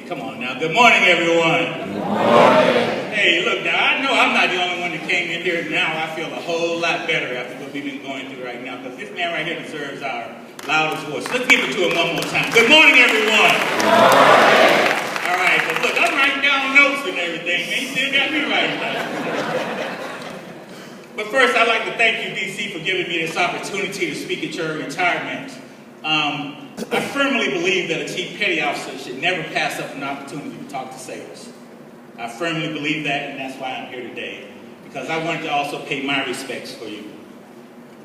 Come on now. Good morning, everyone. Good morning. Hey, look, now, I know I'm not the only one that came in here. Now I feel a whole lot better after what we've been going through right now, because this man right here deserves our loudest voice. Let's give it to him one more time. Good morning, everyone. Good morning. All right, but look, I'm writing down notes and everything, man. You still got me right now. But first, I'd like to thank you, DC, for giving me this opportunity to speak at your retirement. I firmly believe that a Chief Petty Officer should never pass up an opportunity to talk to sailors. I firmly believe that, and that's why I'm here today, because I wanted to also pay my respects for you.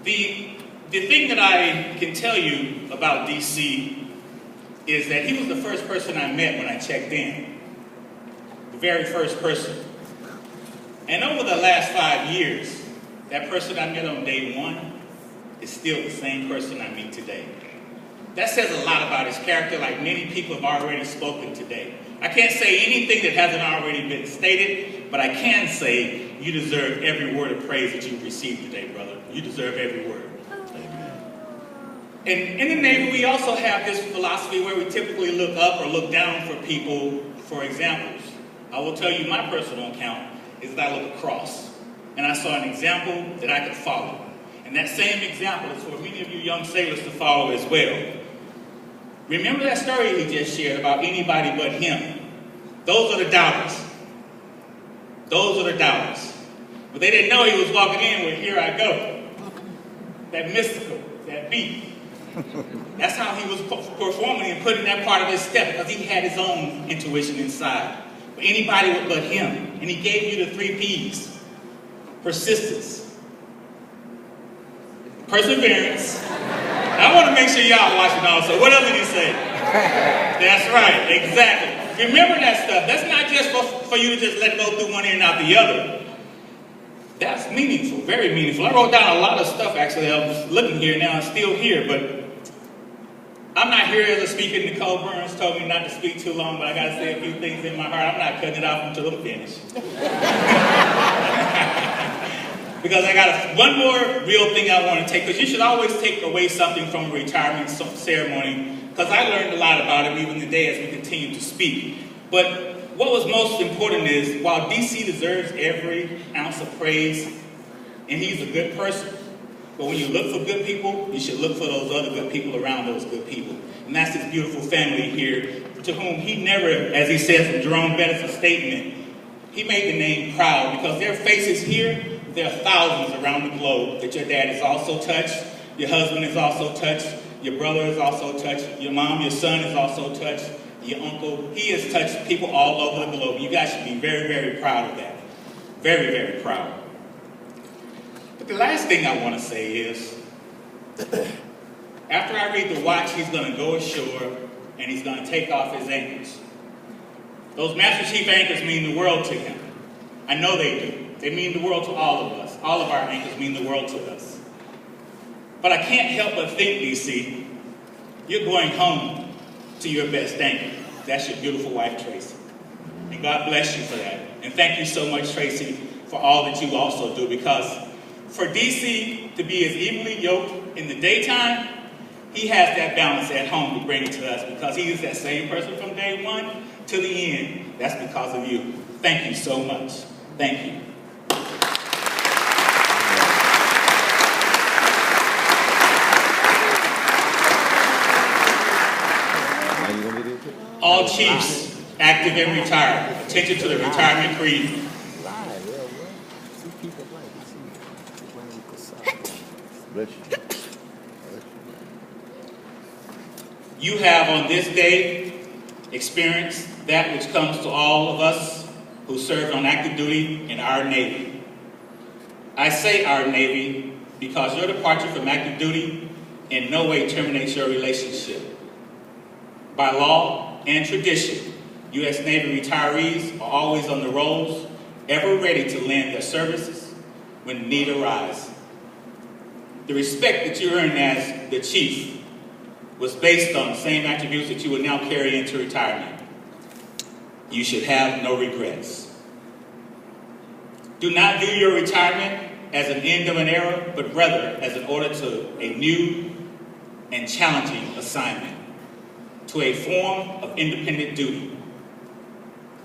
The thing that I can tell you about DC is that he was the first person I met when I checked in. The very first person. And over the last 5 years, that person I met on day one is still the same person I meet today. That says a lot about his character, like many people have already spoken today. I can't say anything that hasn't already been stated, but I can say you deserve every word of praise that you've received today, brother. You deserve every word. And in the Navy, we also have this philosophy where we typically look up or look down for people for examples. I will tell you my personal account is that I look across, and I saw an example that I could follow. And that same example is for many of you young sailors to follow as well. Remember that story he just shared about anybody but him? Those are the doubters. Those are the doubters. But they didn't know he was walking in with "Here I go." That mystical, that beat. That's how he was performing and putting that part of his step, because he had his own intuition inside. But anybody but him. And he gave you the 3 P's. Persistence. Perseverance. I want to make sure y'all watching also. What else did he say? That's right, exactly. Remember that stuff. That's not just for you to just let it go through one ear and out the other. That's meaningful, very meaningful. I wrote down a lot of stuff, actually. I was looking here now, I'm still here, but I'm not here as a speaker. Nicole Burns told me not to speak too long, but I got to say a few things in my heart. I'm not cutting it off until I'm finished. Because I got one more real thing I want to take, because you should always take away something from a retirement ceremony, because I learned a lot about it even today as we continue to speak. But what was most important is, while DC deserves every ounce of praise, and he's a good person, but when you look for good people, you should look for those other good people around those good people. And that's this beautiful family here, to whom he never, as he says in Jerome Bennett's statement, he made the name proud, because their faces here, there are thousands around the globe that your dad is also touched, your husband is also touched, your brother is also touched, your mom, your son is also touched, your uncle. He has touched people all over the globe. You guys should be very, very proud of that. Very, very proud. But the last thing I want to say is, after I read the watch, he's going to go ashore and he's going to take off his anchors. Those Master Chief anchors mean the world to him. I know they do. They mean the world to all of us. All of our anchors mean the world to us. But I can't help but think, DC, you're going home to your best anchor. That's your beautiful wife, Tracy. And God bless you for that. And thank you so much, Tracy, for all that you also do, because for DC to be as evenly yoked in the daytime, he has that balance at home to bring it to us, because he is that same person from day one to the end. That's because of you. Thank you so much. Thank you. All chiefs, active and retired, attention to the retirement creed. You have on this day experienced that which comes to all of us who served on active duty in our Navy. I say our Navy because your departure from active duty in no way terminates your relationship. By law and tradition, U.S. Navy retirees are always on the rolls, ever ready to lend their services when need arises. The respect that you earned as the chief was based on the same attributes that you will now carry into retirement. You should have no regrets. Do not view your retirement as an end of an era, but rather as an order to a new and challenging assignment, to a form of independent duty.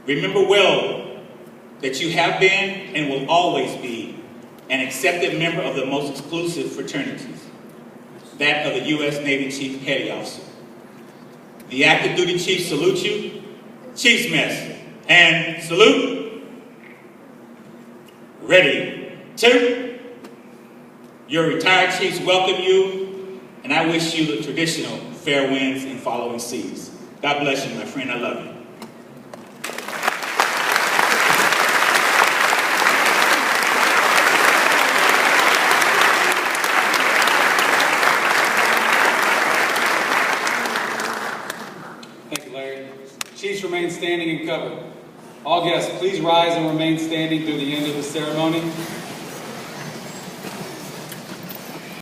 Remember well that you have been and will always be an accepted member of the most exclusive fraternities, that of the U.S. Navy Chief Petty Officer. The active duty chiefs salute you. Chief's mess. And salute. Ready. 2. Your retired chiefs welcome you, and I wish you the traditional fair winds and following seas. God bless you, my friend. I love you. Thank you, Larry. Chiefs remain standing and covered. All guests, please rise and remain standing through the end of the ceremony.